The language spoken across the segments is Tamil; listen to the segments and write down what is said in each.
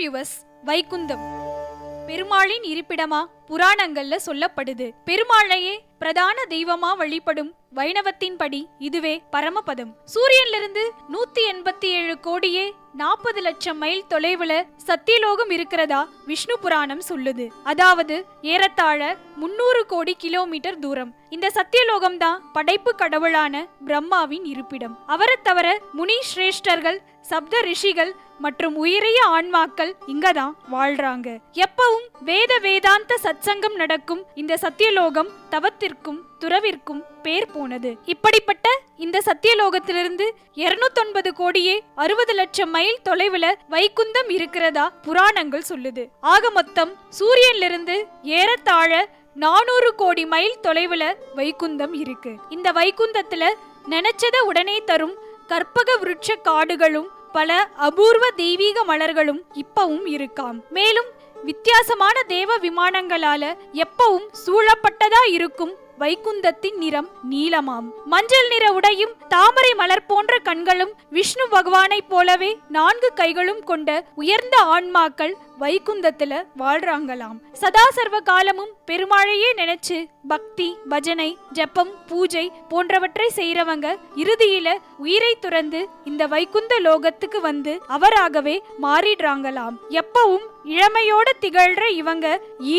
வியூவர்ஸ், வைகுந்தம் பெருமாளின் இருப்பிடமா புராணங்கள்ல சொல்லப்படுது. பெருமாளையே பிரதான தெய்வமா வழிபடும் வைணவத்தின்படி இதுவே பரமபதம். சூரியனிலிருந்து 187 கோடியே 40 லட்சம் மைல் தொலைவுல சத்தியலோகம் இருக்கிறதா விஷ்ணு புராணம் சொல்லுது. அதாவது ஏறத்தாழ 300 கோடி கிலோமீட்டர் தூரம். இந்த சத்தியலோகம் தான் படைப்பு கடவுளான பிரம்மாவின் இருப்பிடம். அவரை தவிர முனி சிரேஷ்டர்கள், சப்த ரிஷிகள் மற்றும் உயரிய ஆன்மாக்கள் இங்கதான் வாழ்றாங்க. எப்பவும் வேதாந்த சத்சங்கம் நடக்கும் இந்த சத்தியலோகம் தவத்திற்கும் துறவிற்கும் பேர் போனது. இப்படிப்பட்ட இந்த சத்தியலோகத்திலிருந்து 209 கோடியே 60 லட்சம் மைல் தொலைவுல வைகுந்தம் இருக்கிறதா புராணங்கள் சொல்லுது. ஆக மொத்தம் சூரியனிலிருந்து ஏறத்தாழ 400 கோடி மைல் தொலைவுல வைகுந்தம் இருக்கு. இந்த வைகுந்தத்துல நினைச்சத உடனே தரும் கற்பக விருட்ச காடுகளும் பல அபூர்வ தெய்வீக மலர்களும் இப்பவும் இருக்காம். மேலும் வித்தியாசமான தேவ விமானங்களால எப்பவும் சூழப்பட்டதா இருக்கும் வைகுந்தத்தின் நிறம் நீலமாம். மஞ்சள் நிற உடையும் தாமரை மலர் போன்ற கண்களும் விஷ்ணு பகவானை போலவே 4 கைகளும் கொண்ட உயர்ந்த ஆன்மாக்கள் வைகுந்தத்துல வாழ்றாங்களாம். சதா சர்வ காலமும் பெருமாளையே நினைச்சு பக்தி, பஜனை, ஜெபம், பூஜை போன்றவற்றை செய்யறவங்க இறுதியில உயிரை துறந்து இந்த வைகுந்த லோகத்துக்கு வந்து அவராகவே மாறிடுறாங்களாம். எப்பவும் இளமையோட திகழ்ற இவங்க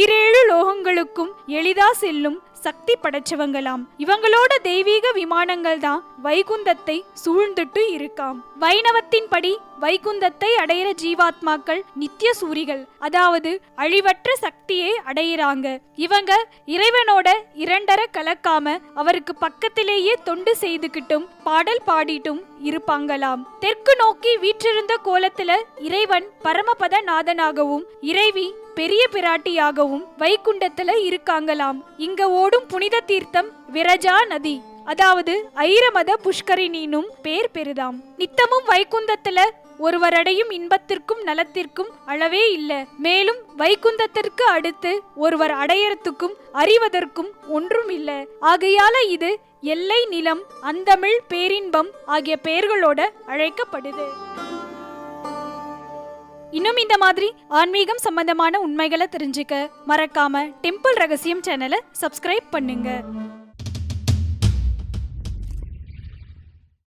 7 லோகங்களுக்கும் எளிதா செல்லும் சக்தி படைச்சவங்களாம். இவங்களோட தெய்வீக விமானங்கள் தான் வைகுந்தத்தை சூழ்ந்துட்டு இருக்காம். வைணவத்தின் படி வைகுந்தத்தை அடையிற ஜீவாத்மாக்கள் நித்திய சூரிகள், அதாவது அழிவற்ற சக்தியை அடையிறாங்க. இவங்க இறைவனோட இரண்டரை கலக்காம அவருக்கு பக்கத்திலேயே தொண்டு செய்துகிட்டும் பாடல் பாடிட்டும் இருப்பாங்களாம். தெற்கு நோக்கி வீற்றிருந்த கோலத்துல இறைவன் பரமபத நாதனாகவும் இறைவி பெரிய பிராட்டியாகவும் வைகுண்டத்துல இருக்காங்களாம். இங்க ஓடும் புனித தீர்த்தம் விரஜா நதி, அதாவது ஐரமத புஷ்கரினினும் பேர் பெறுதாம். நித்தமும் வைகுந்தத்துல ஒருவர் அடையும் இன்பத்திற்கும் நலத்திற்கும் அளவே இல்ல. மேலும் வைகுந்தத்திற்கு அடுத்து ஒருவர் அடையறதுக்கும் அறிவதற்கும் ஒன்றும் இல்ல. ஆகையால இது எல்லை, நிலம், அந்தமிழ், பேரின்பம் ஆகிய பெயர்களோட அழைக்கப்படுது. இன்னும் இந்த மாதிரி ஆன்மீகம் சம்பந்தமான உண்மைகளை தெரிஞ்சுக்க மறக்காம டெம்பிள் ரகசியம் சேனலை சப்ஸ்கிரைப் பண்ணுங்க.